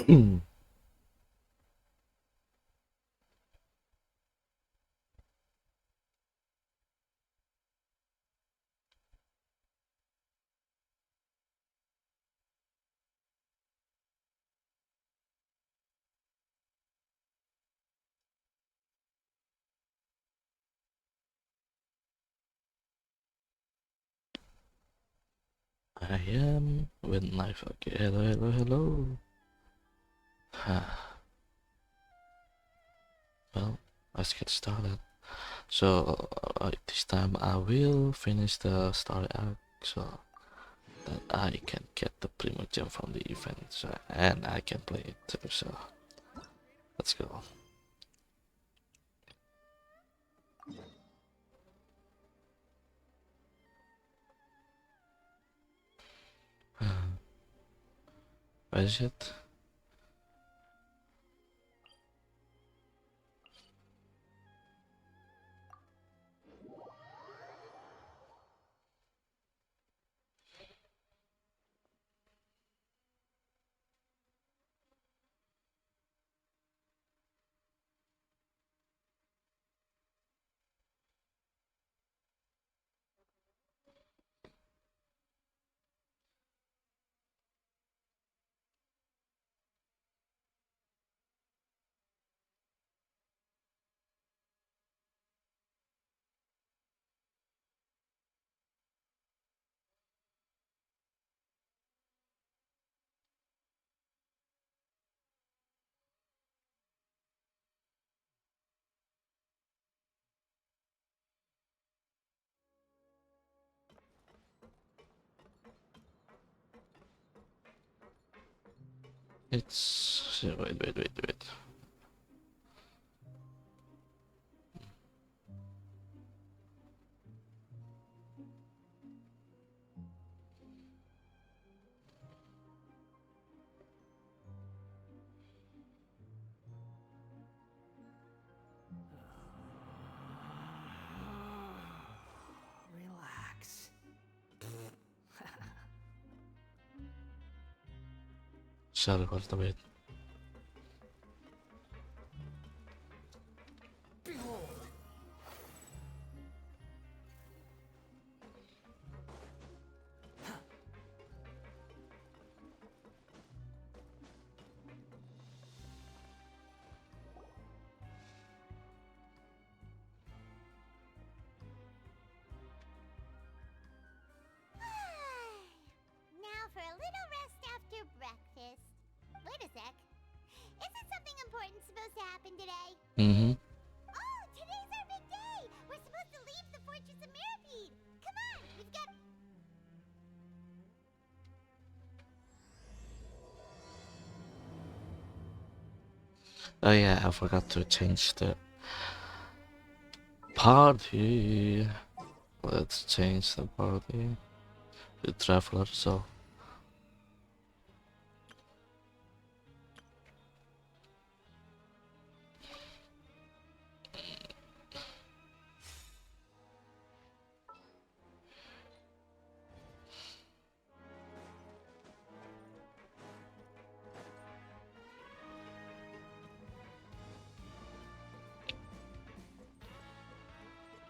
I am with knife. Okay, hello, hello, hello. Well, let's get started. So this time I will finish the story arc so that I can get the primo gem from the event, so, and I can play it too. So let's go. Where is it? It's wait. Relax. Sorry for the wait. Behold. Now for a little rest after breakfast. Wait a sec. Isn't something important supposed to happen today? Mm-hmm. Oh, today's our big day! We're supposed to leave the Fortress of Mirapede! Come on, we've got... Oh yeah, I forgot to change the party. Let's change the party. The traveler, so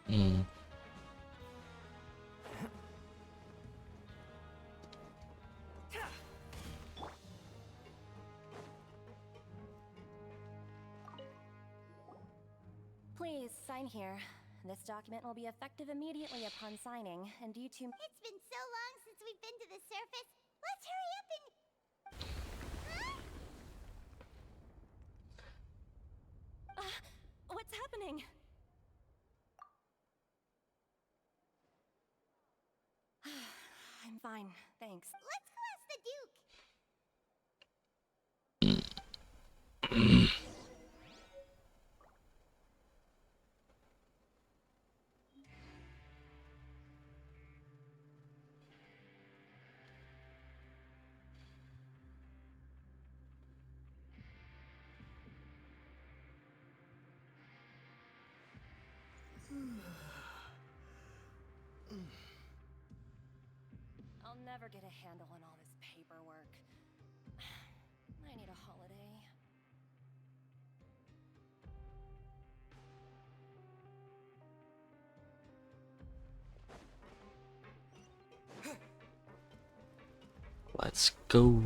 mm. Please sign here. This document will be effective immediately upon signing, and due to... It's been so long since we've been to the surface. Let's hurry up and... Huh? What's happening? I'm fine, thanks. Let's go ask the Duke. I'll never get a handle on all this paperwork. I I need a holiday. Let's go.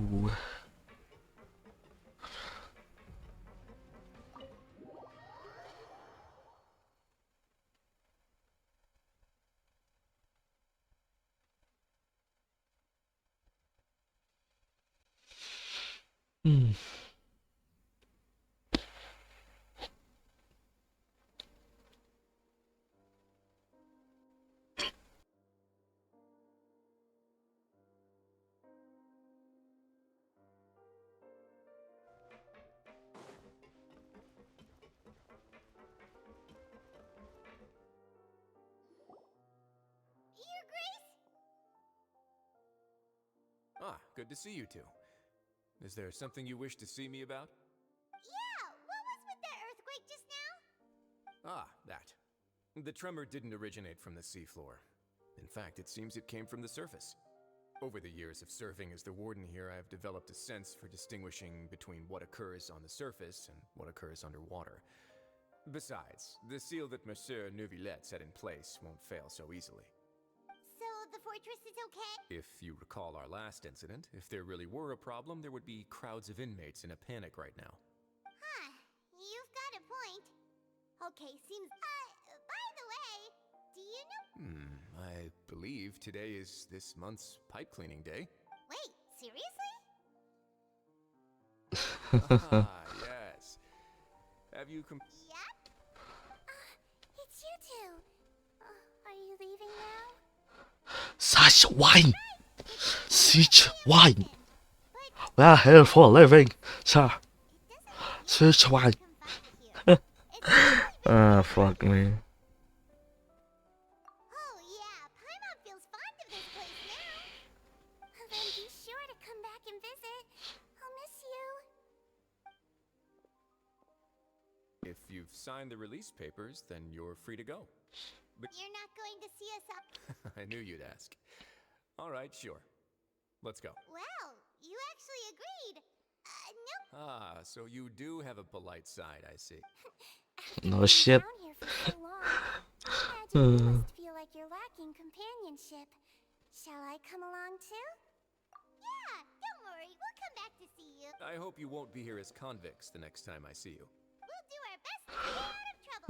Hmm. Your Grace? Ah, good to see you two. Is there something you wish to see me about? Yeah, what was with that earthquake just now? Ah, that. The tremor didn't originate from the seafloor. In fact, it seems it came from the surface. Over the years of serving as the warden here, I have developed a sense for distinguishing between what occurs on the surface and what occurs underwater. Besides, the seal that Monsieur Neuvillette set in place won't fail so easily. So the fortress is okay? If you recall our last incident, if there really were a problem, there would be crowds of inmates in a panic right now. Huh, you've got a point. Okay, seems... by the way, do you know... I believe today is this month's pipe cleaning day. Wait, seriously? Ah, yes. Have you Yep. It's you two. Are you leaving now? Such wine! Such wine! But We are here for a living, sir. it doesn't Such wine. confine you. It's only been... Ah, fuck me. Oh yeah, Paimon feels fond of this place now. Then be sure to come back and visit. I'll miss you. If you've signed the release papers, then you're free to go. But You're not going to see us up... I knew you'd ask. All right, sure. Let's go. Well, you actually agreed. Nope. Ah, so you do have a polite side, I see. After No being shit. down here for so long, I imagine you must feel like you're lacking companionship. Shall I come along too? Yeah, don't worry. We'll come back to see you. I hope you won't be here as convicts the next time I see you. We'll do our best to stay out of trouble.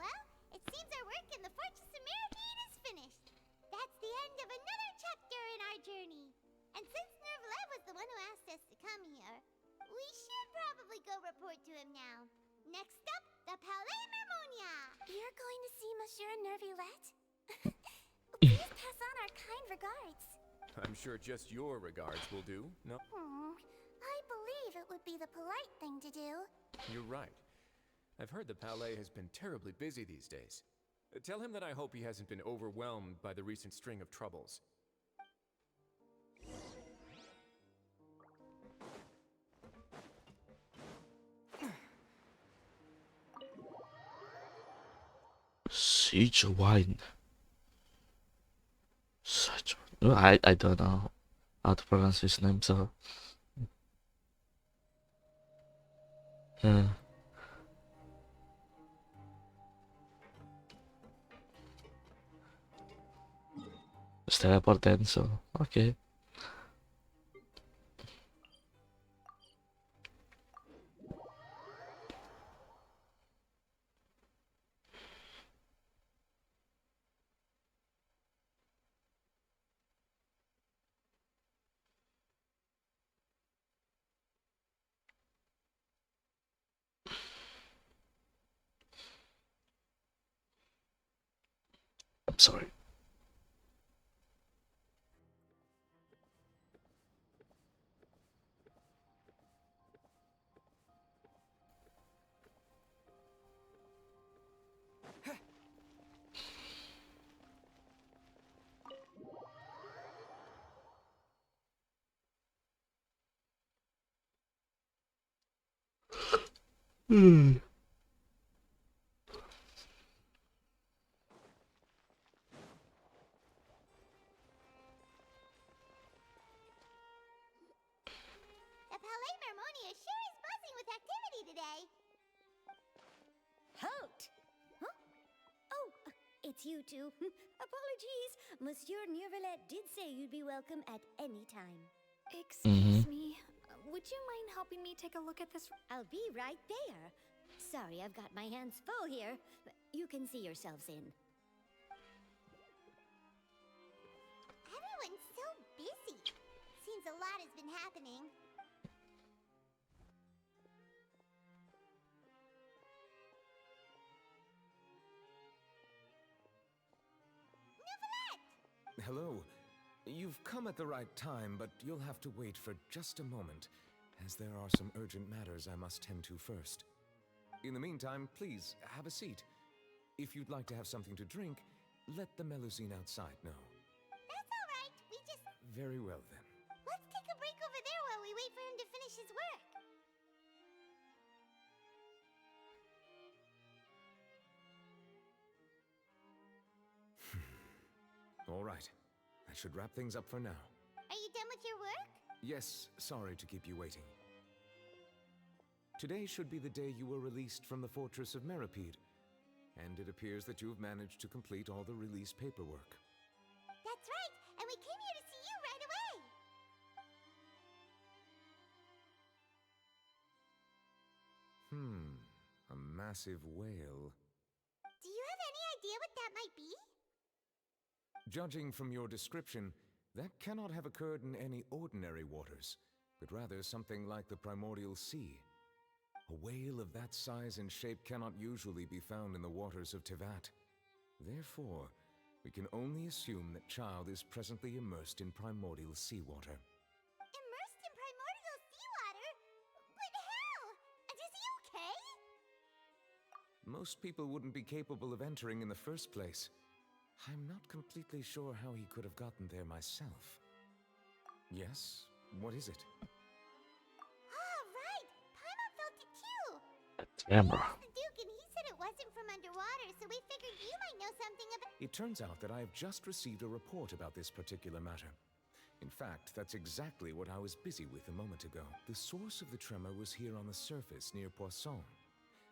Well, it seems our work in the Fortress of Mirrorgate is finished. That's the end of another chapter in our journey. And since Nervlet was the one who asked us to come here, we should probably go report to him now. Next up, the Palais Mermonia. You're going to see Monsieur Nervillette? Please pass on our kind regards. I'm sure just your regards will do. No, I believe it would be the polite thing to do. you're right. I've heard the Palais has been terribly busy these days. Tell him that I hope he hasn't been overwhelmed by the recent string of troubles. Siege wine. Such. I don't know how to pronounce his name, so. Yeah. It's teleport then, so okay. I'm sorry. The Palais Flame Harmonia sure is buzzing with activity today. Halt! Huh? Oh, it's you two. Apologies. Monsieur Neurvalette did say you'd be welcome at any time. Excuse me. Would you mind helping me take a look at this? I'll be right there. Sorry, I've got my hands full here. You can see yourselves in. Everyone's so busy. Seems a lot has been happening. Hello. You've come at the right time, but you'll have to wait for just a moment, as there are some urgent matters I must tend to first. In the meantime, please, have a seat. If you'd like to have something to drink, let the Melusine outside know. That's all right. We just... Very well, then. Let's take a break over there while we wait for him to finish his work. All right. That should wrap things up for now. Are you done with your work? Yes, sorry to keep you waiting. Today should be the day you were released from the Fortress of Meripede, and it appears that you have managed to complete all the release paperwork. That's right, and we came here to see you right away. A massive whale. Do you have any idea what that might be? Judging from your description, that cannot have occurred in any ordinary waters, but rather something like the primordial sea. A whale of that size and shape cannot usually be found in the waters of Tevat. Therefore, we can only assume that Child is presently immersed in primordial seawater. Immersed in primordial seawater? But how? And is he okay? Most people wouldn't be capable of entering in the first place. I'm not completely sure how he could have gotten there myself. Yes? What is it? Ah, right. Paimon felt it too. A camera. He asked the Duke and he said it wasn't from underwater, so we figured you might know something about... It turns out that I have just received a report about this particular matter. In fact, that's exactly what I was busy with a moment ago. The source of the tremor was here on the surface near Poisson.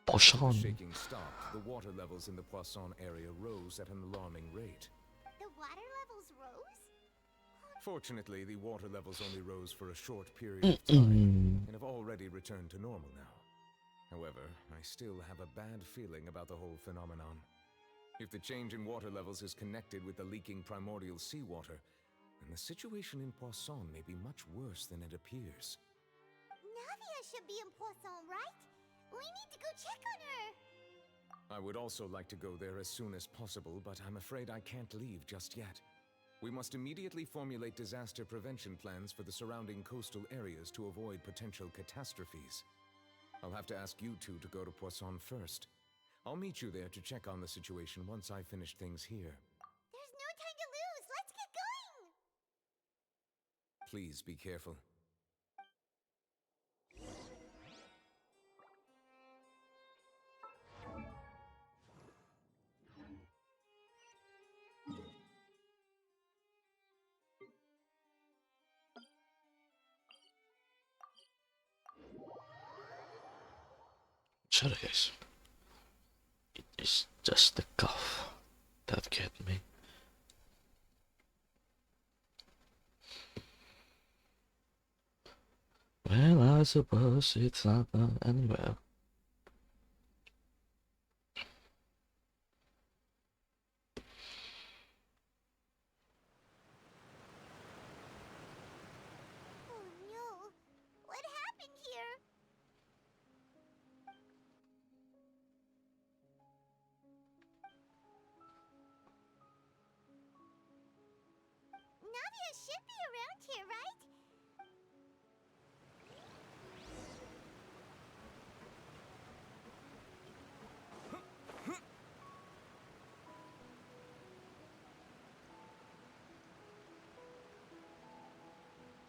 As the Poisson. shaking stopped, the water levels in the Poisson area rose at an alarming rate. The water levels rose? Fortunately, the water levels only rose for a short period of time and have already returned to normal now. However, I still have a bad feeling about the whole phenomenon. If the change in water levels is connected with the leaking primordial seawater, then the situation in Poisson may be much worse than it appears. Navia should be in Poisson, right? We need to go check on her. I would also like to go there as soon as possible, but I'm afraid I can't leave just yet. We must immediately formulate disaster prevention plans for the surrounding coastal areas to avoid potential catastrophes. I'll have to ask you two to go to Poisson first. I'll meet you there to check on the situation once I finish things here. There's no time to lose. Let's get going. Please be careful. Sorry guys. It is just the cough that get me. Well, I suppose it's not going anywhere. Oh no. What happened here? Navia should be around here, right?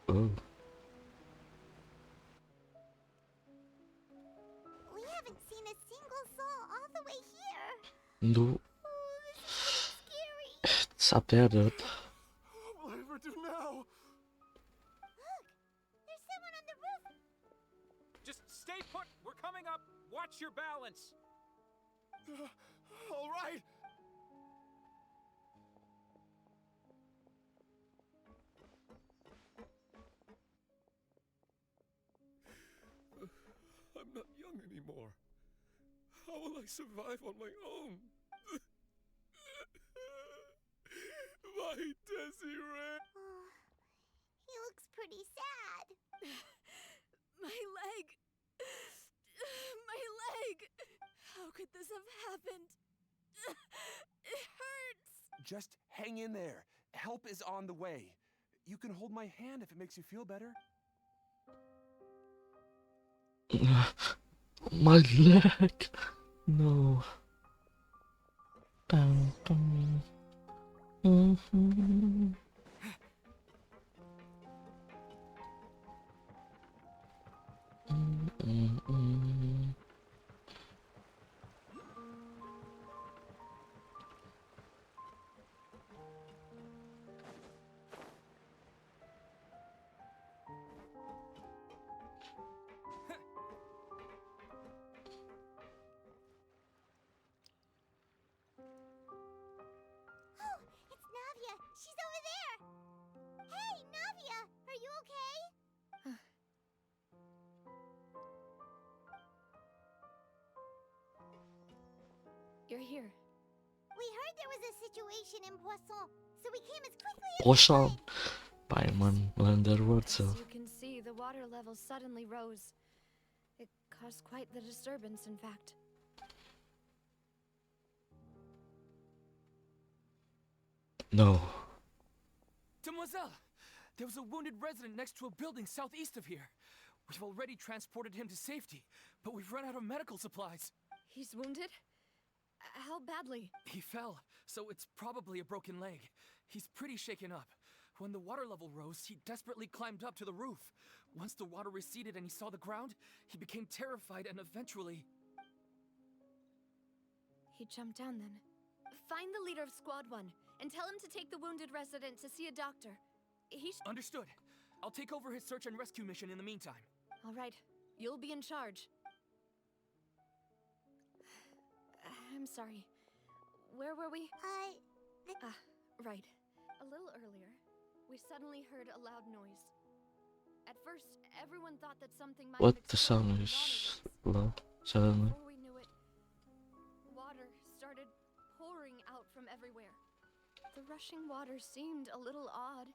Oh, We haven't seen a single soul all the way here. no, Oh, this is so scary. it's up there, dude. What will I ever do now? Look, there's someone on the roof. will I survive on my own? My Desiree! Oh, he looks pretty sad. My leg! My leg! How could this have happened? It hurts! Just hang in there. Help is on the way. You can hold my hand if it makes you feel better. My leg. No. Dun, dun. Mhm. Mm. Oh, it's Navia. She's over there. Hey, Navia, are you okay? You're here. We heard there was a situation in Poisson, so we came as quickly as we Poisson. could. Paimon learned that word, so. As you can see, the water level suddenly rose. It caused quite the disturbance, in fact. No. Demoiselle! There was a wounded resident next to a building southeast of here. We've already transported him to safety, but we've run out of medical supplies. He's wounded? How badly? He fell, so it's probably a broken leg. He's pretty shaken up. When the water level rose, he desperately climbed up to the roof. Once the water receded and he saw the ground, he became terrified and eventually... He jumped down then. Find the leader of Squad 1 and tell him to take the wounded resident to see a doctor. Understood. I'll take over his search and rescue mission in the meantime. All right, you'll be in charge. I'm sorry. Where were we? Right. A little earlier, we suddenly heard a loud noise. At first, everyone thought that something might What have the exploded sound in is the water. low suddenly. Before we knew it, water started pouring out from everywhere. The rushing water seemed a little odd,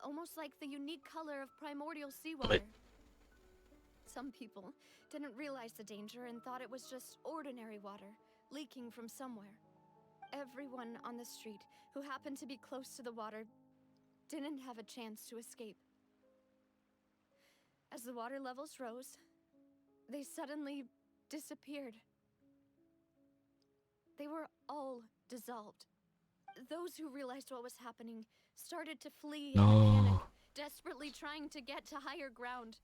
almost like the unique color of primordial seawater. Wait. Some people didn't realize the danger and thought it was just ordinary water leaking from somewhere. Everyone on the street who happened to be close to the water didn't have a chance to escape. As the water levels rose, they suddenly disappeared. They were all dissolved. Those who realized what was happening started to flee in a panic, No. desperately trying to get to higher ground.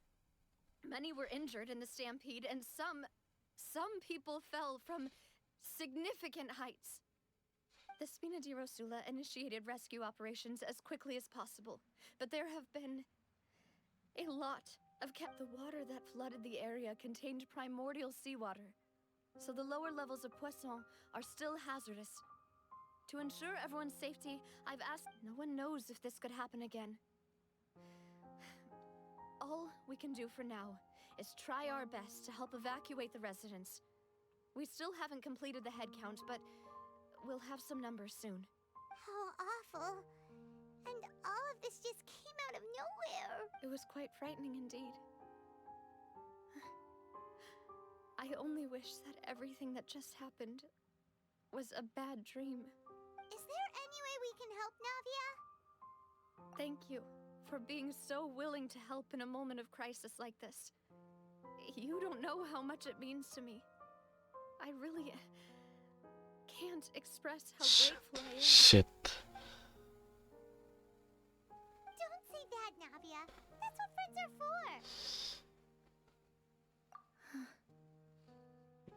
Many were injured in the stampede, and some people fell from significant heights. The Spina di Rosula initiated rescue operations as quickly as possible, but there have been a lot of the water that flooded the area contained primordial seawater, so the lower levels of Poisson are still hazardous. To ensure everyone's safety, I've asked. No one knows if this could happen again. All we can do for now is try our best to help evacuate the residents. We still haven't completed the head count, but we'll have some numbers soon. How awful. And all of this just came out of nowhere. It was quite frightening indeed. I only wish that everything that just happened was a bad dream. Is there any way we can help, Navia? Thank you for being so willing to help in a moment of crisis like this. You don't know how much it means to me. I really can't express how grateful I am. Shit. Don't say that, Navia. That's what friends are for.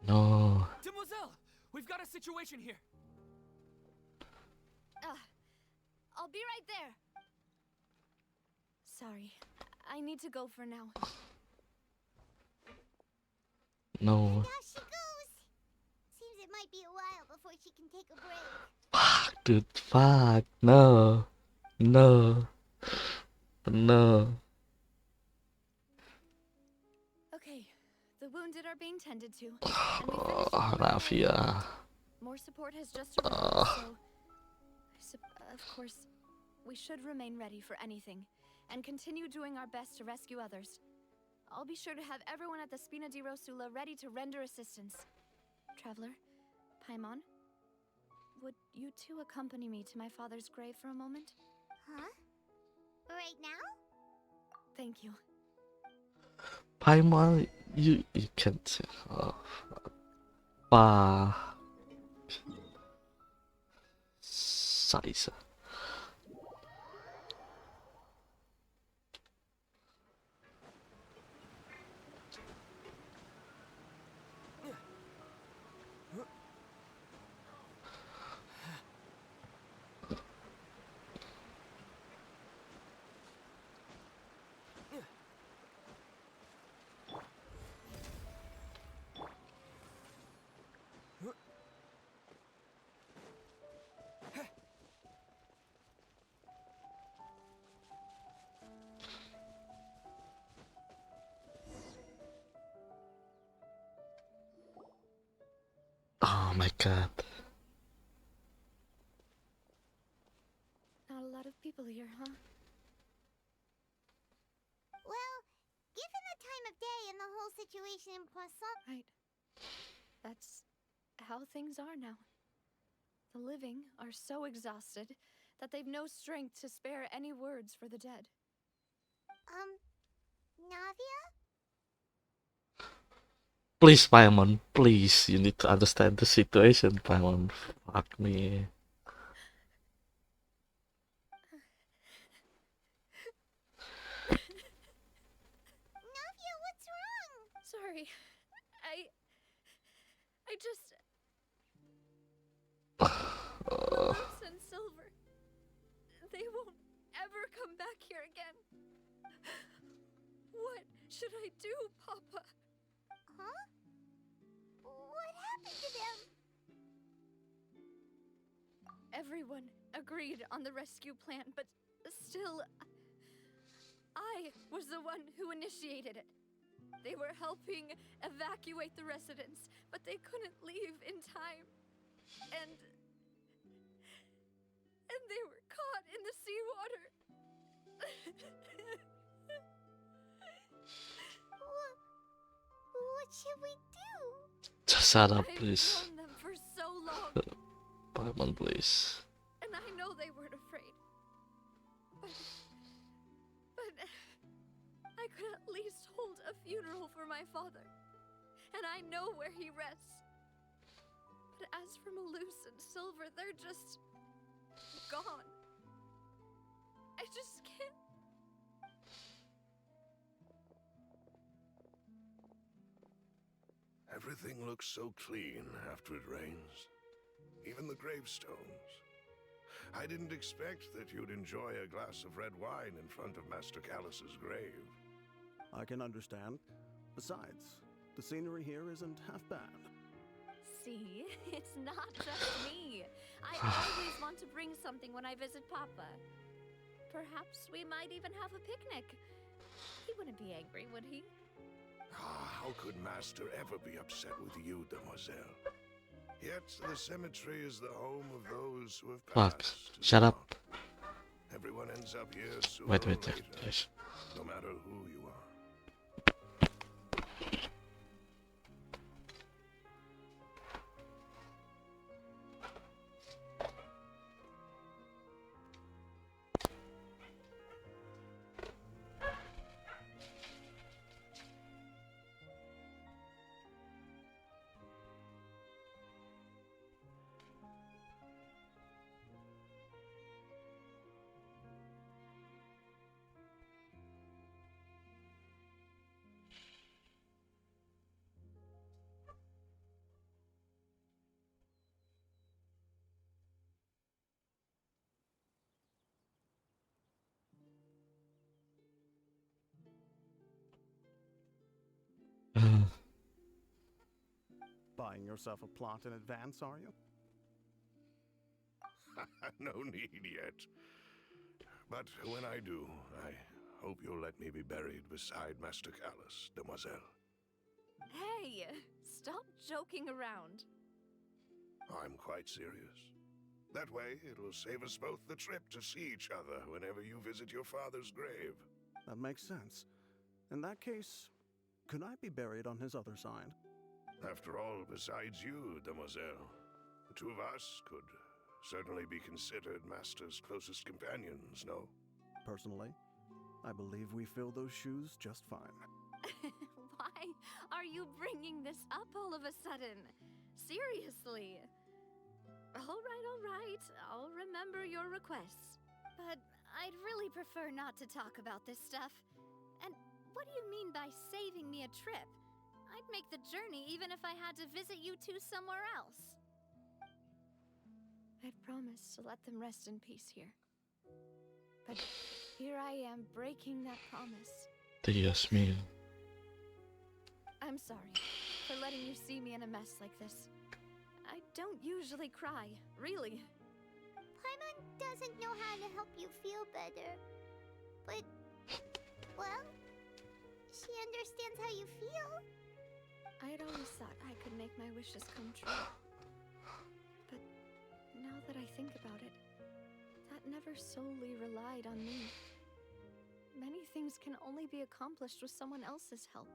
No. Demoiselle! We've got a situation here! I'll be right there. Sorry, I need to go for now. No. Now she goes. Seems it might be a while before she can take a break. Fuck, dude. Fuck. No. No. No. Okay, the wounded wounded are being tended to, and we finished Oh, the Navia. More support has just arrived, so of course, we should remain ready for anything, and continue doing our best to rescue others. I'll be sure to have everyone at the Spina di Rosula ready to render assistance. Traveler, Paimon, would you two accompany me to my father's grave for a moment? Huh? Right now? Thank you. Paimon, you can't. Oh, pa. Scheiße. Oh my god. Not a lot of people here, huh? Well, given the time of day and the whole situation in Poisson... Right. That's how things are now. The living are so exhausted that they've no strength to spare any words for the dead. Navia? Please, Paimon, please. You need to understand the situation, Paimon. Fuck me. Navia, what's wrong? Sorry. I just... Uh, Luz and Silver. They won't ever come back here again. What should I do, Papa? Huh? What happened to them? Everyone agreed on the rescue plan, but still... I was the one who initiated it. They were helping evacuate the residents, but they couldn't leave in time. And they were caught in the seawater. What should we do? just shut up, I've please. known them for so long, Paimon, please. and I know they weren't afraid. But I could at least hold a funeral for my father, and I know where he rests. But as for Malus and Silver, they're just gone. I just can't. Everything looks so clean after it rains. Even the gravestones. I didn't expect that you'd enjoy a glass of red wine in front of Master Callus's grave. I can understand. Besides, the scenery here isn't half bad. See, it's not just me. I always want to bring something when I visit Papa. Perhaps we might even have a picnic. He wouldn't be angry, would he? Ah, how could Master ever be upset with you, Demoiselle? Yet the cemetery is the home of those who have Fuck. passed. Shut up. Everyone ends up here sooner Wait, or wait, later, yes. no matter who you are. Buying yourself a plot in advance, are you? No need yet. But when I do, I hope you'll let me be buried beside Master Callus, Demoiselle. Hey, stop joking around. I'm quite serious. That way, it'll save us both the trip to see each other whenever you visit your father's grave. That makes sense. In that case, could I be buried on his other side? After all, besides you, demoiselle, the two of us could certainly be considered Master's closest companions, no? Personally, I believe we fill those shoes just fine. Why are you bringing this up all of a sudden? Seriously. All right. I'll remember your requests. But I'd really prefer not to talk about this stuff. And what do you mean by saving me a trip? I'd make the journey even if I had to visit you two somewhere else. I'd promised to let them rest in peace here. But here I am breaking that promise. Dios mío. I'm sorry for letting you see me in a mess like this. I don't usually cry, really. Paimon doesn't know how to help you feel better. But, well, she understands how you feel. I'd always thought I could make my wishes come true. But now that I think about it, that never solely relied on me. Many things can only be accomplished with someone else's help.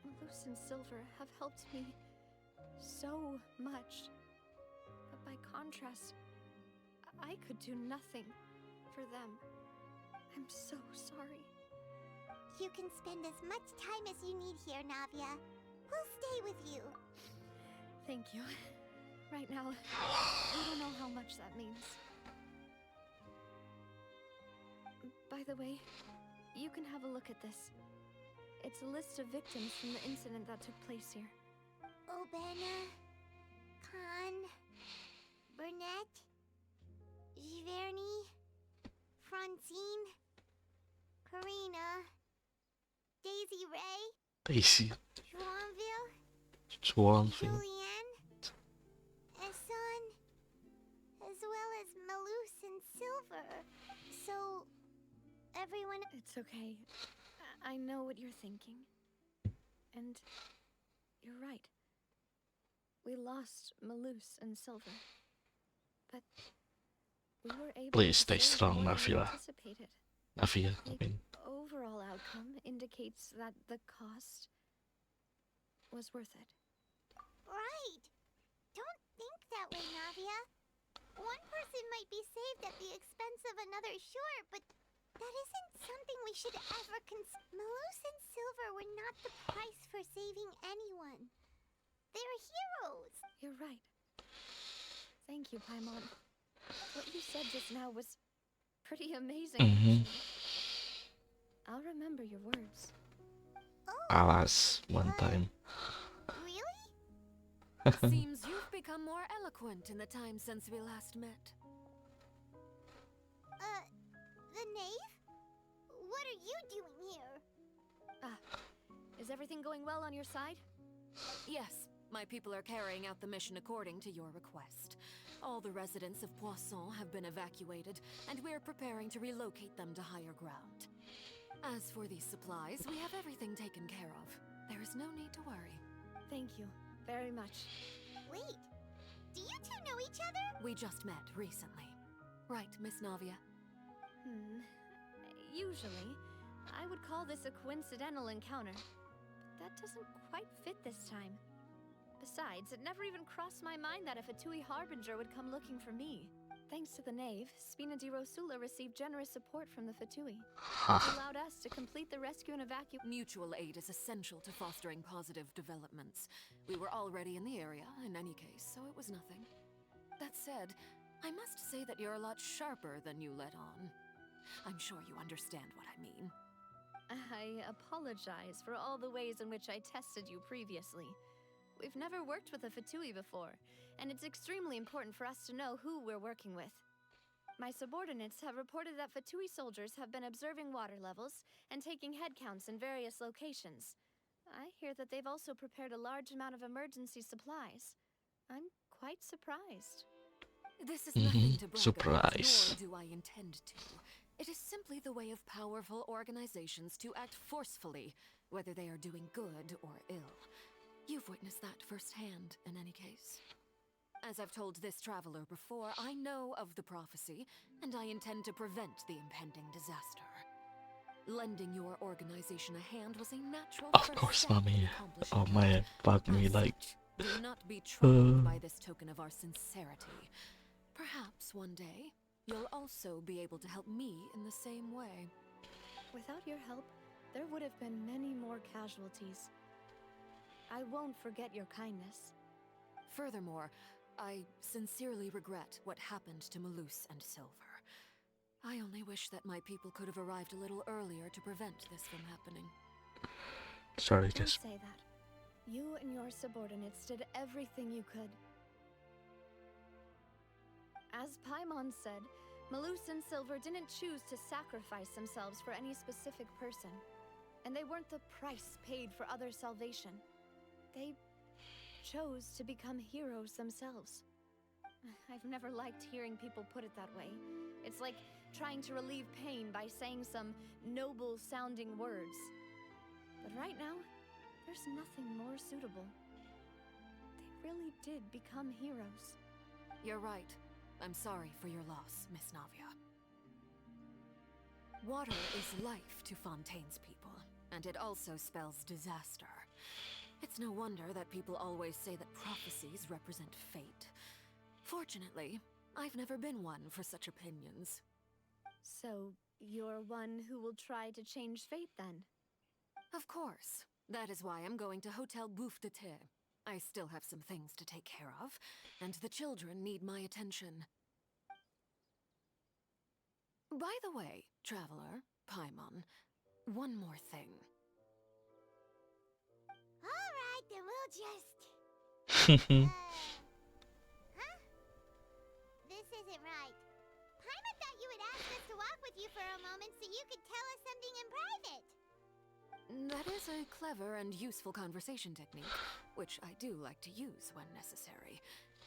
Malus and Silver have helped me so much. But by contrast, I could do nothing for them. I'm so sorry. You can spend as much time as you need here, Navia. We'll stay with you. Thank you. Right now, I don't know how much that means. By the way, you can have a look at this. It's a list of victims from the incident that took place here. Obena, Khan, Burnett, Giverny, Francine, Karina, Daisy Ray, Daisy. Joinville, Swanville. Julianne, Esson, as well as Malus and Silver. So, everyone... It's okay. I know what you're thinking. And you're right. We lost Malus and Silver. But we were able Please to stay save strong, more than we Navia. anticipated. Navia, I The mean. overall outcome indicates that the cost was worth it. Right! Don't think that way, Navia. One person might be saved at the expense of another, sure, but that isn't something we should ever consider. Malus and Silver were not the price for saving anyone. They're heroes. You're right. Thank you, Paimon. What you said just now was pretty amazing. Mm-hmm. I'll remember your words. Alas, one time. Really? Seems you've become more eloquent in the time since we last met. The knave? What are you doing here? Is everything going well on your side? Yes, my people are carrying out the mission according to your request. All the residents of Poisson have been evacuated, and we're preparing to relocate them to higher ground. As for these supplies, we have everything taken care of. There is no need to worry. Thank you very much. Wait, do you two know each other? We just met recently. Right, Miss Navia? Usually, I would call this a coincidental encounter. But that doesn't quite fit this time. Besides, it never even crossed my mind that a Fatui Harbinger would come looking for me. Thanks to the Knave, Spina di Rosula received generous support from the Fatui. It allowed us to complete the rescue and evacuation. Mutual aid is essential to fostering positive developments. We were already in the area, in any case, so it was nothing. That said, I must say that you're a lot sharper than you let on. I'm sure you understand what I mean. I apologize for all the ways in which I tested you previously. We've never worked with a Fatui before, and it's extremely important for us to know who we're working with. My subordinates have reported that Fatui soldiers have been observing water levels and taking head counts in various locations. I hear that they've also prepared a large amount of emergency supplies. I'm quite surprised. This is nothing to brag Surprise. about, nor do I intend to. It is simply the way of powerful organizations to act forcefully whether they are doing good or ill. You've witnessed that firsthand, in any case. As I've told this traveler before, I know of the prophecy, and I intend to prevent the impending disaster. Lending your organization a hand was a natural Of first course, step in mommy. accomplishing Oh that. my, fuck me As like. such, do not be troubled by this token of our sincerity. Perhaps one day, you'll also be able to help me in the same way. Without your help, there would have been many more casualties. I won't forget your kindness. Furthermore, I sincerely regret what happened to Malus and Silver. I only wish that my people could have arrived a little earlier to prevent this from happening. Sorry, Don't guys. say that. You and your subordinates did everything you could. As Paimon said, Malus and Silver didn't choose to sacrifice themselves for any specific person. And they weren't the price paid for other salvation. They chose to become heroes themselves. I've never liked hearing people put it that way. It's like trying to relieve pain by saying some noble-sounding words. But right now, there's nothing more suitable. They really did become heroes. You're right. I'm sorry for your loss, Miss Navia. Water is life to Fontaine's people, and it also spells disaster. It's no wonder that people always say that prophecies represent fate. Fortunately, I've never been one for such opinions. So, you're one who will try to change fate then? Of course. That is why I'm going to Hotel Bouffe de Thé. I still have some things to take care of, and the children need my attention. By the way, traveler, Paimon, one more thing. Alright, then we'll just... Huh? This isn't right. Paimon thought you would ask us to walk with you for a moment so you could tell us something in private. That is a clever and useful conversation technique, which I do like to use when necessary.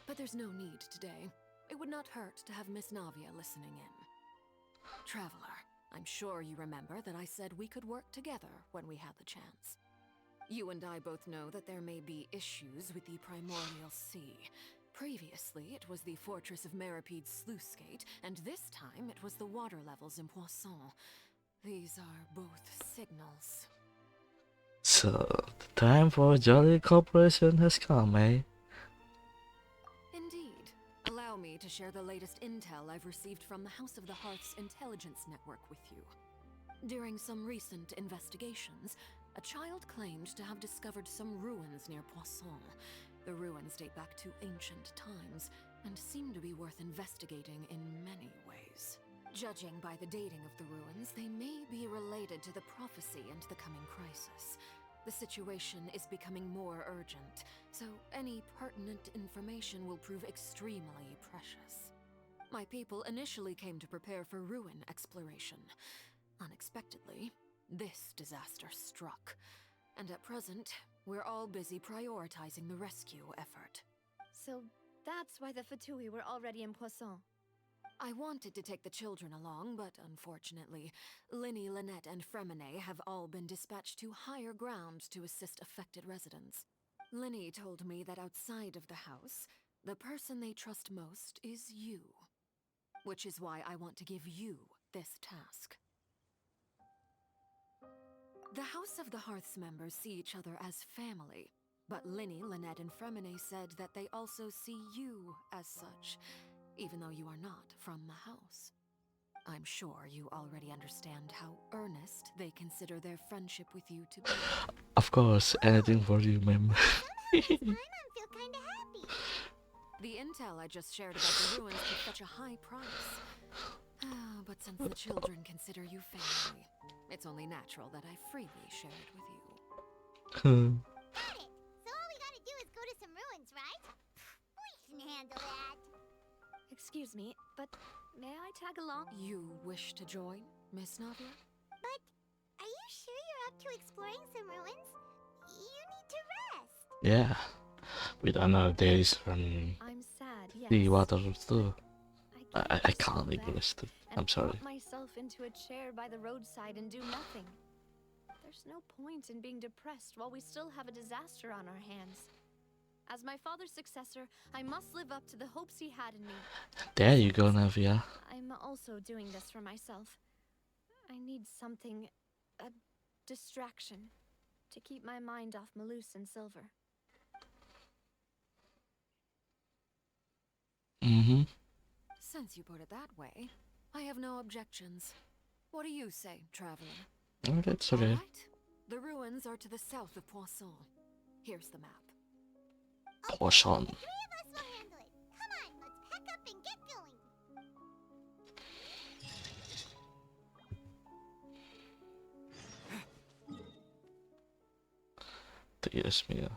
But there's no need today. It would not hurt to have Miss Navia listening in. Traveler, I'm sure you remember that I said we could work together when we had the chance. You and I both know that there may be issues with the Primordial Sea. Previously, it was the fortress of Meripede's sluice gate, and this time it was the water levels in Poisson. These are both signals. So, the time for jolly cooperation has come, eh? Indeed. Allow me to share the latest intel I've received from the House of the Hearth's intelligence network with you. During some recent investigations, a child claimed to have discovered some ruins near Poisson. The ruins date back to ancient times, and seem to be worth investigating in many ways. Judging by the dating of the ruins, they may be related to the prophecy and the coming crisis. The situation is becoming more urgent, so any pertinent information will prove extremely precious. My people initially came to prepare for ruin exploration. Unexpectedly, this disaster struck, and at present, we're all busy prioritizing the rescue effort. So that's why the Fatui were already in Poisson. I wanted to take the children along, but unfortunately, Linny, Lynette, and Fremine have all been dispatched to higher ground to assist affected residents. Linny told me that outside of the house, the person they trust most is you. Which is why I want to give you this task. The House of the Hearth's members see each other as family, but Linny, Lynette, and Fremine said that they also see you as such, even though you are not from the house. I'm sure you already understand how earnest they consider their friendship with you to be. Of course, anything for you, ma'am. Paimon feel kinda happy. The intel I just shared about the ruins could fetch a high price. But since the children consider you family, it's only natural that I freely share it with you. Got it. So all we gotta do is go to some ruins, right? We can handle that. Excuse me, but may I tag along? You wish to join, Miss Navia? But are you sure you're up to exploring some ruins? You need to rest. Yeah, with another days from I'm sad, yes. the water too. I just can't go leave back rest. and I'm sorry. prop myself into a chair by the roadside and do nothing. There's no point in being depressed while we still have a disaster on our hands. As my father's successor, I must live up to the hopes he had in me. There you go, Navia. I'm also doing this for myself. I need something, a distraction, to keep my mind off Malus and Silver. Mm-hmm. Since you put it that way, I have no objections. What do you say, traveler? Oh, that's okay. All right. The ruins are to the south of Poisson. Here's the map. Poisson. The three of us will handle it. Come on, let's pack up and get going. Dios mío.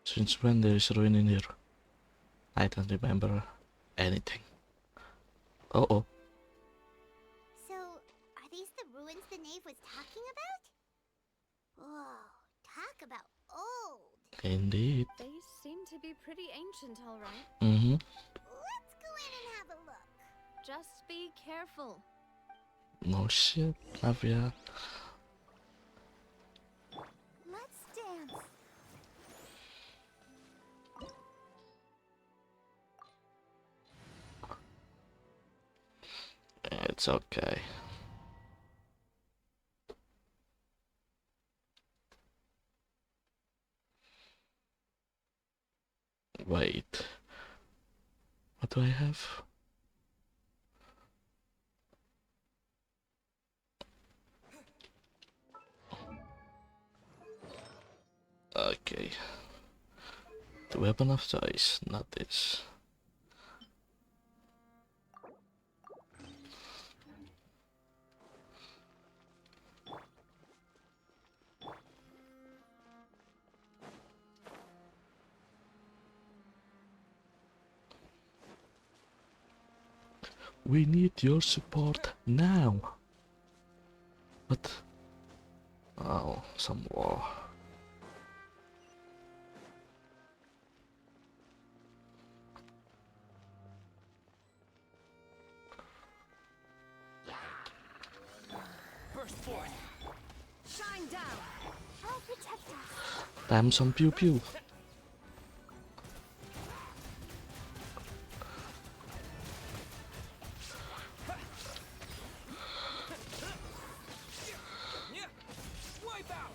Since when there is a ruin in here? I don't remember anything. Uh-oh. So, are these the ruins the knave was talking about? Whoa, talk about old. Indeed. They seem to be pretty ancient, all right. Mm-hmm. Let's go in and have a look. Just be careful. No shit, Navia. Let's dance. It's okay. Wait. What do I have? Okay. The weapon of choice, not this. We need your support now. What? Oh, some war. Burst forth. Shine down. I'll protect us. Damn some pew pew. Yeah. Wipe out.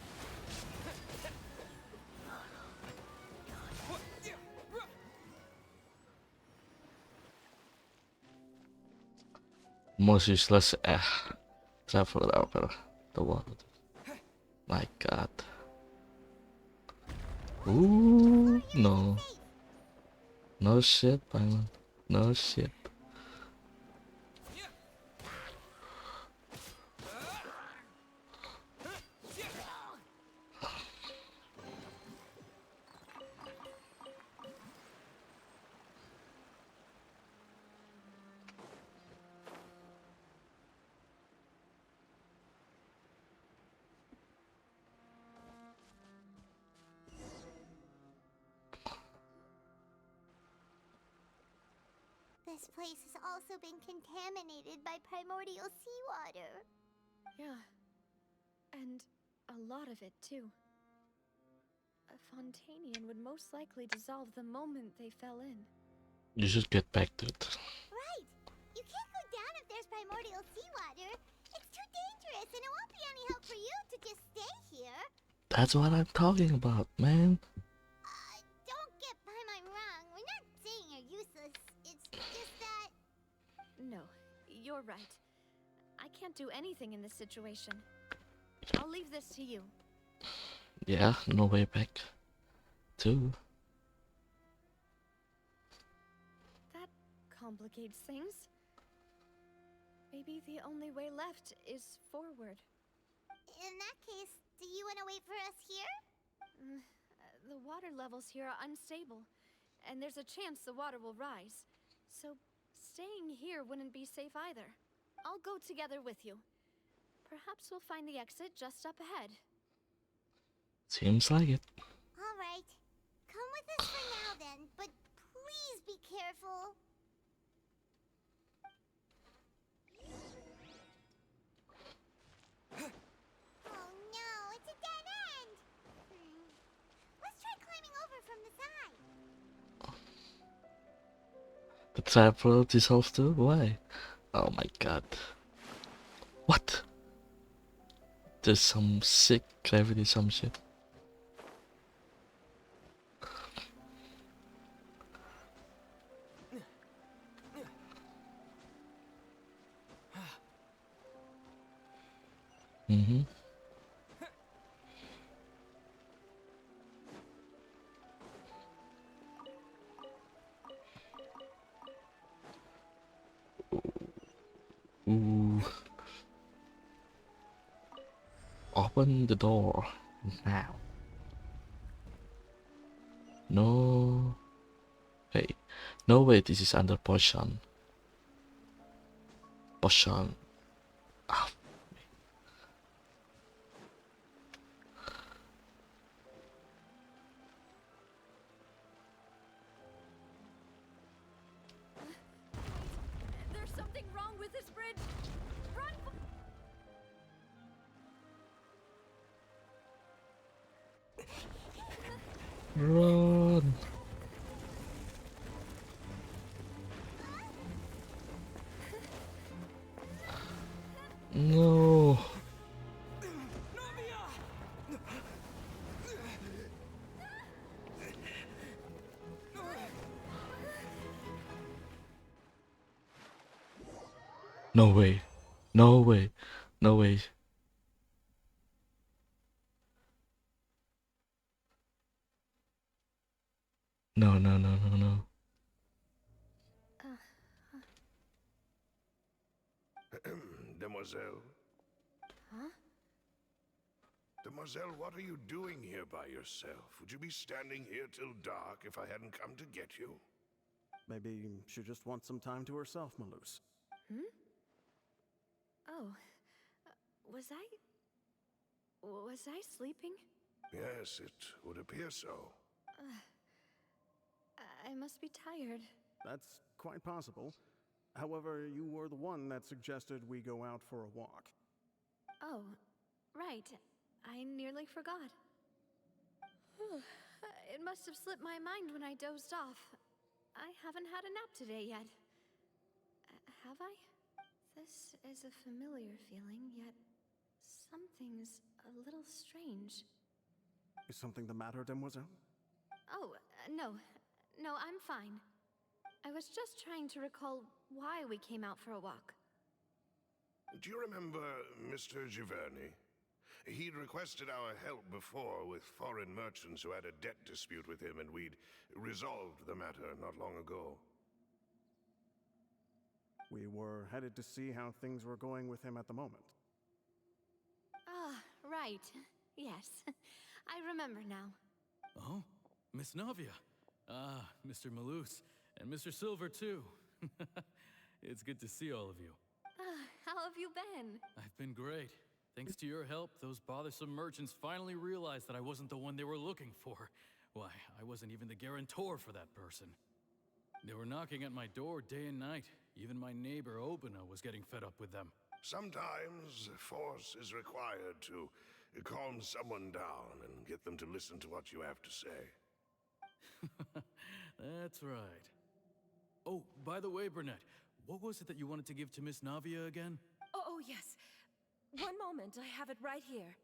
Most useless traveler ever. The world. My god. Ooh, no. No shit, Paimon. No shit. This place has also been contaminated by primordial seawater. Yeah. And a lot of it, too. A Fontanian would most likely dissolve the moment they fell in. You should get back to it. Right! You can't go primordial seawater. It's too dangerous, and it won't be any help for you to just stay here. That's what I'm talking about, man. Don't get by my wrong. We're not saying you're useless. It's just that... No, you're right. I can't do anything in this situation. I'll leave this to you. Yeah, no way back. Too. That complicates things. Maybe the only way left is forward. In that case, do you want to wait for us here? The water levels here are unstable, and there's a chance the water will rise. So staying here wouldn't be safe either. I'll go together with you. Perhaps we'll find the exit just up ahead. Seems like it. All right. Come with us for now then, but please be careful. Oh no, it's a dead end. Let's try climbing over from the side. The trap will dissolve too? Why? Oh my god. What? There's some sick gravity, some shit. Mm-hmm. Ooh. Open the door now. No. Hey. No way, this is under potion. Potion. Ah. There's something wrong with this bridge. Run! Run. No. No way. No way. No way. No, no, no, no, no. Demoiselle? Huh? Demoiselle, what are you doing here by yourself? Would you be standing here till dark if I hadn't come to get you? Maybe she just wants some time to herself, Malus. Hmm? Oh. Was I sleeping? Yes, it would appear so. I must be tired. That's quite possible. However, you were the one that suggested we go out for a walk. Oh, right. I nearly forgot. It must have slipped my mind when I dozed off. I haven't had a nap today yet. Have I? This is a familiar feeling, yet something's a little strange. Is something the matter, Demoiselle? Oh, no. No, I'm fine. I was just trying to recall why we came out for a walk. Do you remember Mr. Giverny? He'd requested our help before with foreign merchants who had a debt dispute with him, and we'd resolved the matter not long ago. We were headed to see how things were going with him at the moment. Ah, right. Yes. I remember now. Oh, Miss Navia. Ah, Mr. Malus. And Mr. Silver, too. It's good to see all of you. How have you been? I've been great. Thanks to your help, those bothersome merchants finally realized that I wasn't the one they were looking for. Why, I wasn't even the guarantor for that person. They were knocking at my door day and night. Even my neighbor, Obina, was getting fed up with them. Sometimes force is required to calm someone down and get them to listen to what you have to say. That's right. Oh, by the way, Burnett, What was it that you wanted to give to Miss Navia again? Oh, yes. One moment, I have it right here.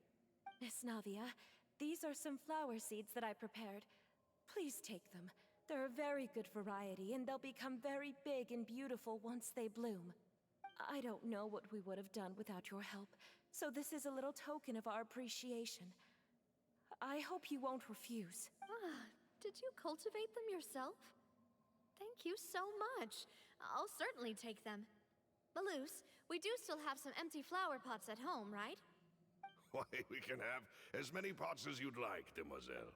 Miss Navia, these are some flower seeds that I prepared. Please take them. They're a very good variety, and they'll become very big and beautiful once they bloom. I don't know what we would have done without your help, so this is a little token of our appreciation. I hope you won't refuse. Ah, did you cultivate them yourself? Thank you so much. I'll certainly take them. Maloose, we do still have some empty flower pots at home, right? Why, we can have as many pots as you'd like, demoiselle.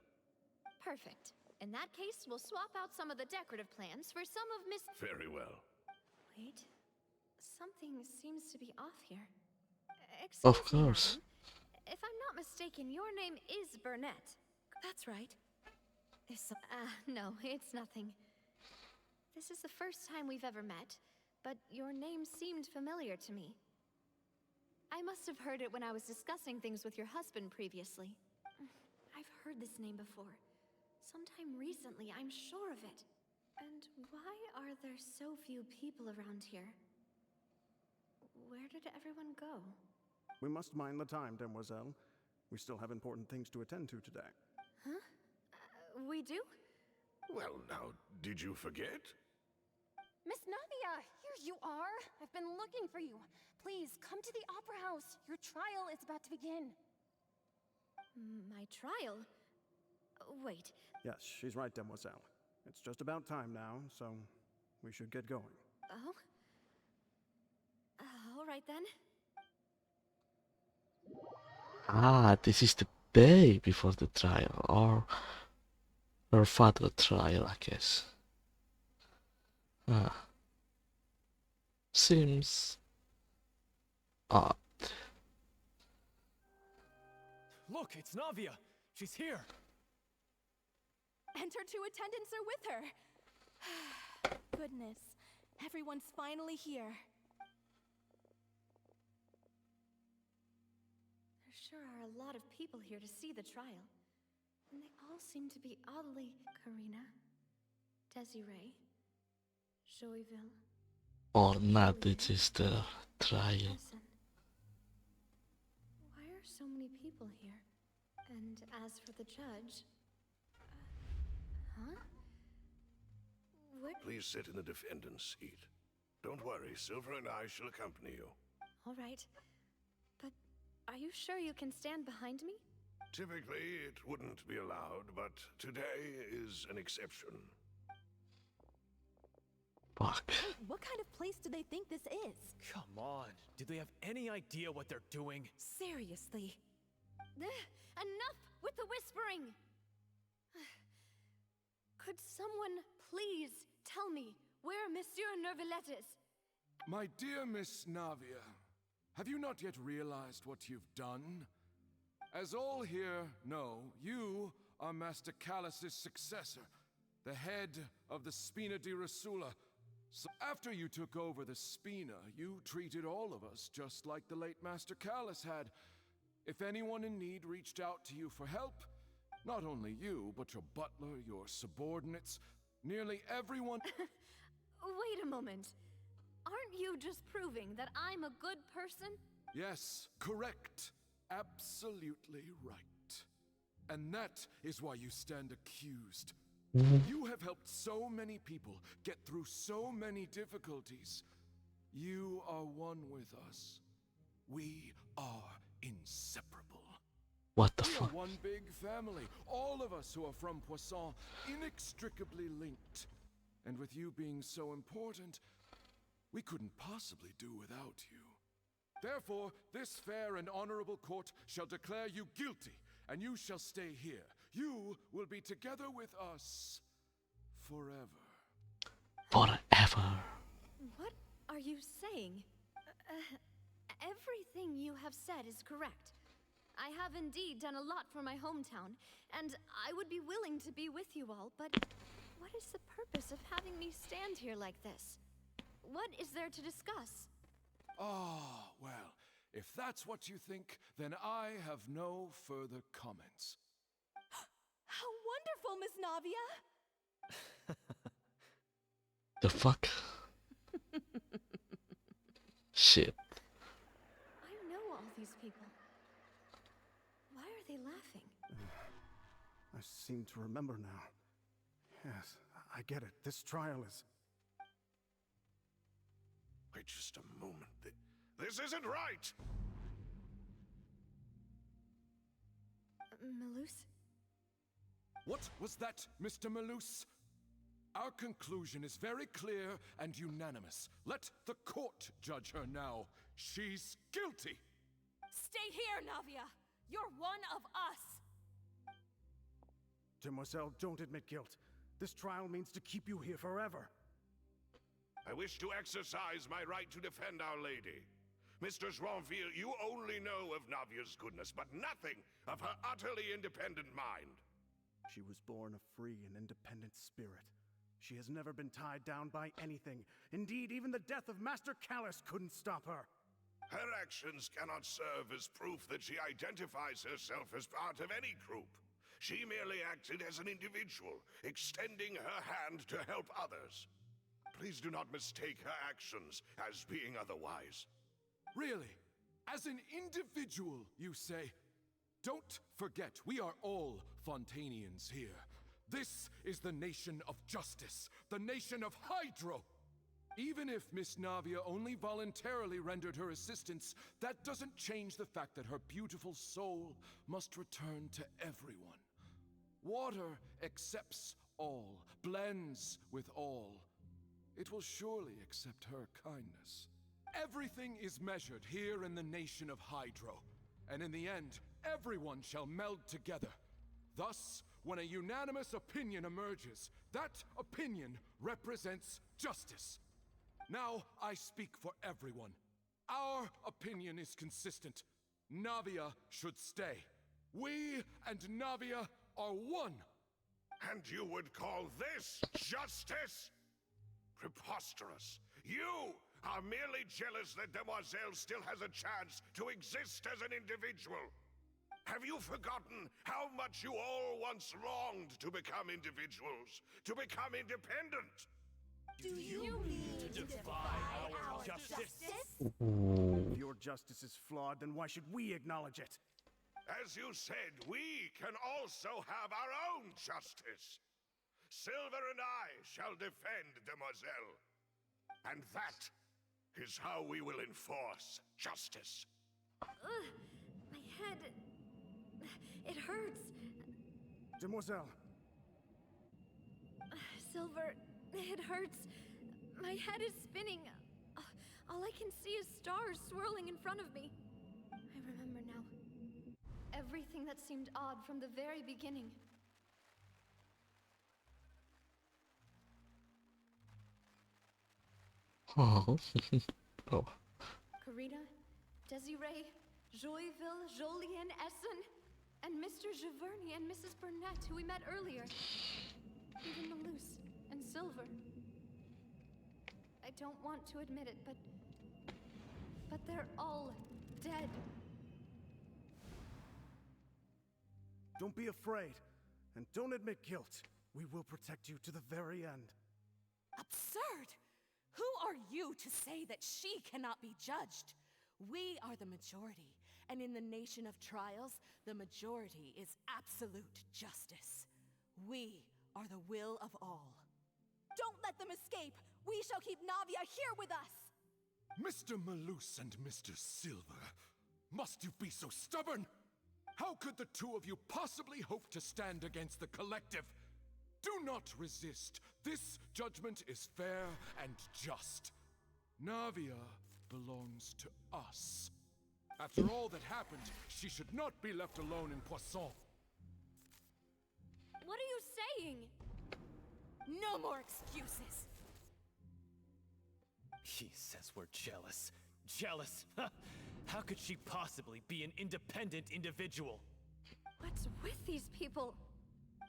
Perfect. In that case, we'll swap out some of the decorative plants for some of Miss... Very well. Wait. Something seems to be off here. Of Excuse me, course. madam. If I'm not mistaken, your name is Burnett. That's right. No, it's nothing. This is the first time we've ever met, but your name seemed familiar to me. I must have heard it when I was discussing things with your husband previously. I've heard this name before. Sometime recently, I'm sure of it. And why are there so few people around here? Where did everyone go? We must mind the time, demoiselle. We still have important things to attend to today. Huh? We do? Well, now, did you forget? Miss Navia, here you are. I've been looking for you. Please, come to the Opera House. Your trial is about to begin. My trial? Wait. Yes, she's right, demoiselle. It's just about time now, so we should get going. Oh? All right then. Ah, this is the day before the trial, or her father trial, I guess. Ah. Seems odd. Look, it's Navia. She's here. And her two attendants are with her. Goodness, everyone's finally here. There sure are a lot of people here to see the trial. And they all seem to be oddly... Karina, Desiree, Joyville... Or not, this is the trial. Listen. Why are so many people here? And as for the judge... huh? What? Please sit in the defendant's seat. Don't worry, Silver and I shall accompany you. All right. But are you sure you can stand behind me? Typically, it wouldn't be allowed, but today is an exception. Fuck. What kind of place do they think this is? Come on. Do they have any idea what they're doing? Seriously. Enough with the whispering! Could someone please tell me where Monsieur Neuvillette is? My dear Miss Navia, have you not yet realized what you've done? As all here know, you are Master Callus's successor, the head of the Spina di Rasula. So after you took over the Spina, you treated all of us just like the late Master Callus had. If anyone in need reached out to you for help, not only you, but your butler, your subordinates, nearly everyone... Wait a moment. Aren't you just proving that I'm a good person? Yes, correct. Absolutely right. And that is why you stand accused. You have helped so many people get through so many difficulties. You are one with us. We are inseparable. What the We fuck? are one big family. All of us who are from Poisson, inextricably linked. And with you being so important, we couldn't possibly do without you. Therefore, this fair and honorable court shall declare you guilty, and you shall stay here. You will be together with us forever. Forever. What are you saying? Everything you have said is correct. I have indeed done a lot for my hometown, and I would be willing to be with you all, but what is the purpose of having me stand here like this? What is there to discuss? Ah, well, if that's what you think, then I have no further comments. How wonderful, Miss Navia! The fuck? I seem to remember now. Yes, I get it. This trial is... Wait just a moment. This isn't right! Malus? What was that, Mr. Malus? Our conclusion is very clear and unanimous. Let the court judge her now. She's guilty! Stay here, Navia! You're one of us! Demoiselle, don't admit guilt. This trial means to keep you here forever. I wish to exercise my right to defend Our Lady. Mr. Joinville, you only know of Navia's goodness, but nothing of her utterly independent mind. She was born a free and independent spirit. She has never been tied down by anything. Indeed, even the death of Master Callus couldn't stop her. Her actions cannot serve as proof that she identifies herself as part of any group. She merely acted as an individual, extending her hand to help others. Please do not mistake her actions as being otherwise. Really? As an individual, you say? Don't forget, we are all Fontanians here. This is the nation of justice, the nation of Hydro. Even if Miss Navia only voluntarily rendered her assistance, that doesn't change the fact that her beautiful soul must return to everyone. Water accepts all, blends with all. It will surely accept her kindness. Everything is measured here in the nation of Hydro, and in the end, everyone shall meld together. Thus, when a unanimous opinion emerges, that opinion represents justice. Now I speak for everyone. Our opinion is consistent. Navia should stay. We and Navia are one. And you would call this justice? Preposterous. You are merely jealous that Demoiselle still has a chance to exist as an individual. Have you forgotten how much you all once longed to become individuals, to become independent? Do you mean to defy our justice? If your justice is flawed, then why should we acknowledge it? As you said, we can also have our own justice. Silver and I shall defend Demoiselle. And that is how we will enforce justice. My head... It hurts. Demoiselle. Silver, it hurts. My head is spinning. All I can see is stars swirling in front of me. I remember now. Everything that seemed odd from the very beginning. Oh. Oh. Karina, Desiree, Joyville, Jolien, Essen, and Mr. Giverny and Mrs. Burnett, who we met earlier. Even Malus and Silver. I don't want to admit it, but they're all dead. Don't be afraid, and don't admit guilt. We will protect you to the very end. Absurd! Who are you to say that she cannot be judged? We are the majority, and in the nation of trials, the majority is absolute justice. We are the will of all. Don't let them escape! We shall keep Navia here with us! Mr. Malus and Mr. Silver, must you be so stubborn? How could the two of you possibly hope to stand against the collective? Do not resist. This judgment is fair and just. Navia belongs to us. After all that happened, she should not be left alone in Poisson. What are you saying? No more excuses! He says we're jealous. Jealous? How could she possibly be an independent individual? What's with these people?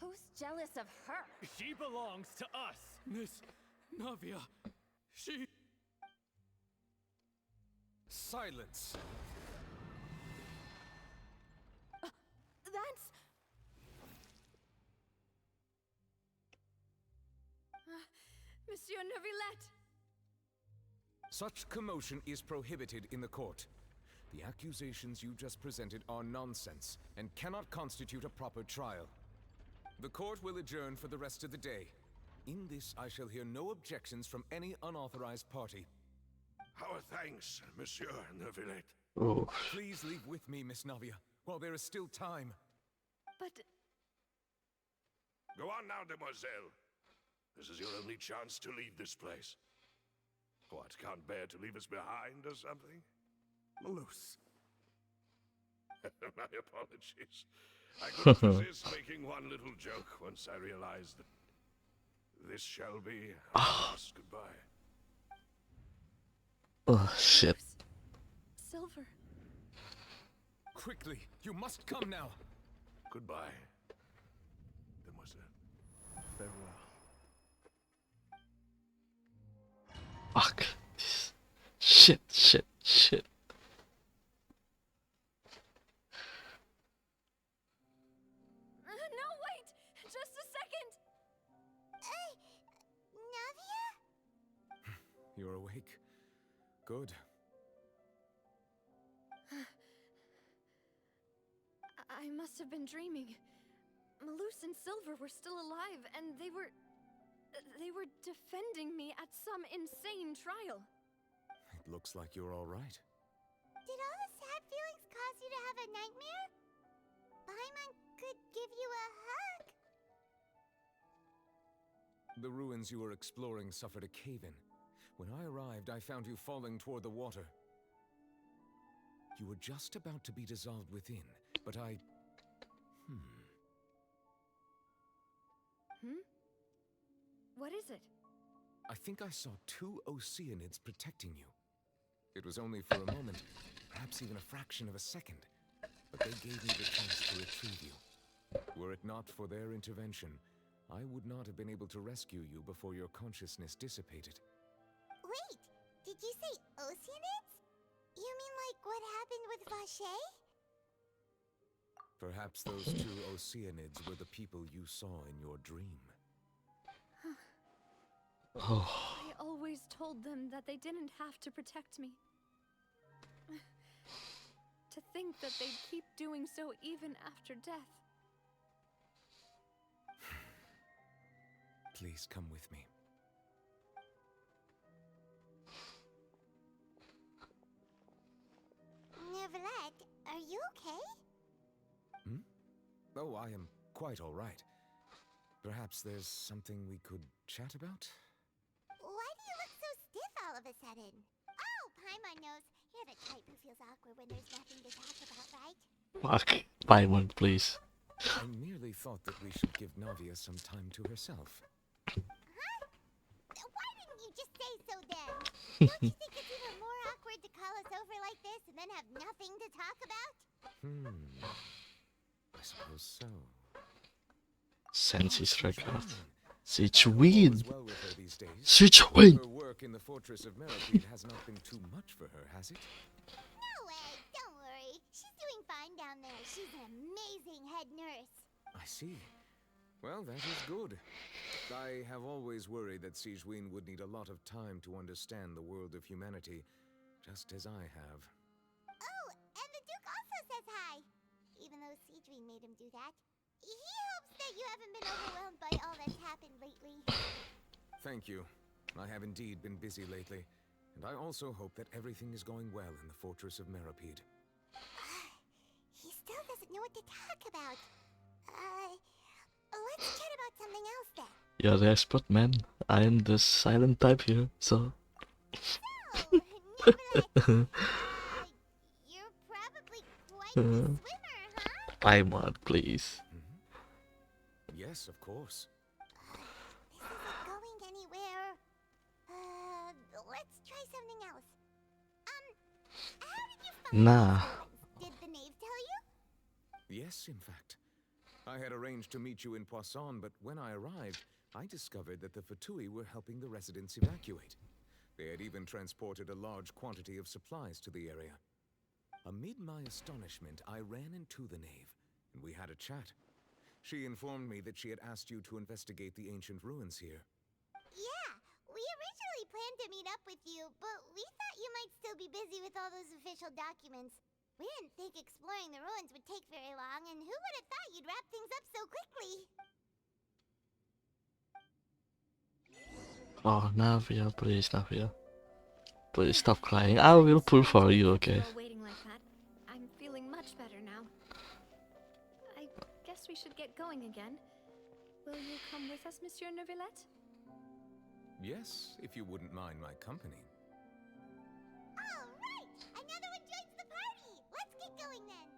Who's jealous of her? She belongs to us! Miss Navia, she... Silence! That's... Monsieur Neuvillette! Such commotion is prohibited in the court. The accusations you just presented are nonsense and cannot constitute a proper trial. The court will adjourn for the rest of the day. In this, I shall hear no objections from any unauthorized party. Our thanks, Monsieur Neuvillette. Oh. Please leave with me, Miss Navia, while there is still time. But Go on now, demoiselle. This is your only chance to leave this place. What, can't bear to leave us behind or something? Malus. My apologies. I couldn't resist making one little joke once I realized that this shall be our last goodbye. Oh, shit. Silver. Quickly, you must come now. Goodbye, demoiselle. Farewell. Fuck. Shit, shit, shit. No, wait! Just a second! Navia? You're awake. Good. I must have been dreaming. Malus and Silver were still alive, and they were defending me at some insane trial. It looks like you're all right. Did all the sad feelings cause you to have a nightmare? Paimon could give you a hug. The ruins you were exploring suffered a cave-in. When I arrived, I found you falling toward the water. You were just about to be dissolved within, but I... What is it? I think I saw 2 Oceanids protecting you. It was only for a moment, perhaps even a fraction of a second, but they gave me the chance to retrieve you. Were it not for their intervention, I would not have been able to rescue you before your consciousness dissipated. Wait, did you say Oceanids? You mean like what happened with Vache? Perhaps those 2 Oceanids were the people you saw in your dream. Oh. I always told them that they didn't have to protect me. To think that they'd keep doing so even after death. Please come with me. Neuvillette, are you okay? Oh, I am quite all right. Perhaps there's something we could chat about? Why do you look so stiff all of a sudden? Oh, Paimon knows. You're the type who feels awkward when there's nothing to talk about, right? Fuck. Paimon, please. I merely thought that we should give Navia some time to herself. Huh? Why didn't you just say so then? Don't you think it's even more awkward to call us over like this and then have nothing to talk about? I suppose so. Senses record. Situid. Well with her these days. Situid. Her work in the Fortress of Meripede has not been too much for her, has it? No way, don't worry. She's doing fine down there. She's an amazing head nurse. I see. Well, that is good. I have always worried that Sigewinne would need a lot of time to understand the world of humanity, just as I have. Oh, and the Duke also says hi. Even though Sigewinne made him do that. He hopes that you haven't been overwhelmed by all that's happened lately. Thank you. I have indeed been busy lately, and I also hope that everything is going well in the Fortress of Meripede. He still doesn't know what to talk about. Let's chat about something else then. You're the expert, man. I am the silent type here, so... You're probably quite the swimmer, huh? Paimon, please. Yes, of course. This isn't going anywhere. Let's try something else. How did you find Nah. Did the knave tell you? Yes, in fact. I had arranged to meet you in Poisson, but when I arrived, I discovered that the Fatui were helping the residents evacuate. They had even transported a large quantity of supplies to the area. Amid my astonishment, I ran into the knave, and we had a chat. She informed me that she had asked you to investigate the ancient ruins here. Yeah, we originally planned to meet up with you, but we thought you might still be busy with all those official documents. We didn't think exploring the ruins would take very long, and who would have thought you'd wrap things up so quickly? Oh, Navia, please, Navia. Please stop crying. I will pull for you, okay? All waiting like that. I'm feeling much better now. I guess we should get going again. Will you come with us, Monsieur Neuvillette? Yes, if you wouldn't mind my company. All right! Another one joins the party! Let's get going then!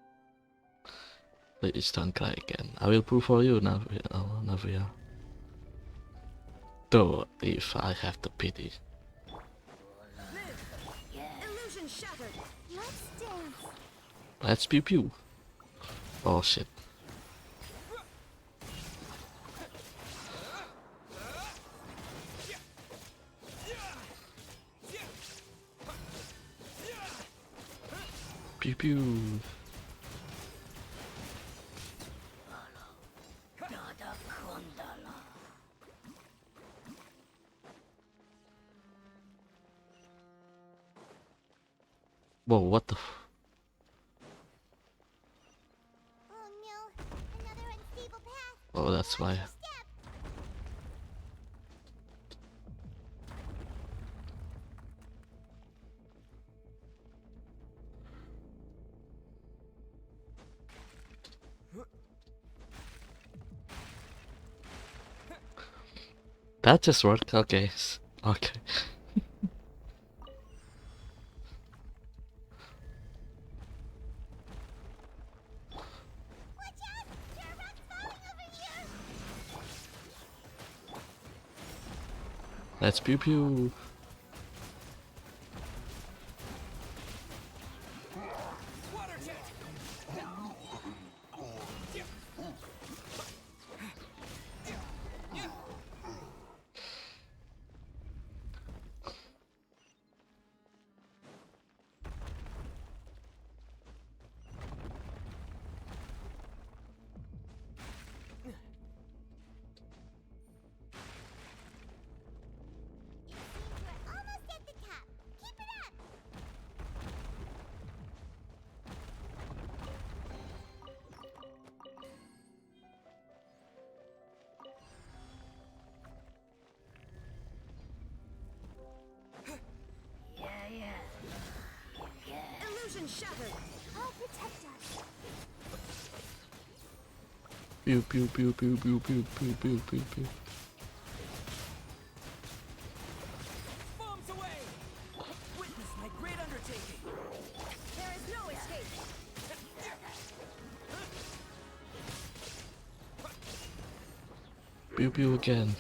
Please don't cry again. I will pull for you, Navia. Oh, Navia. Though, if I have the pity. Illusion shattered. Let's dance. Let's pew pew. Oh shit. Pew pew. Whoa, what the Oh no, another unstable path. Oh, that's why. That just worked, okay. Okay. Let's pew pew. We're almost at the top. Keep it up! Illusion shattered. I'll protect us. Pew pew pew pew pew pew pew pew pew pew. Bombs away! Witness my great undertaking! There is no escape. Pew pew again.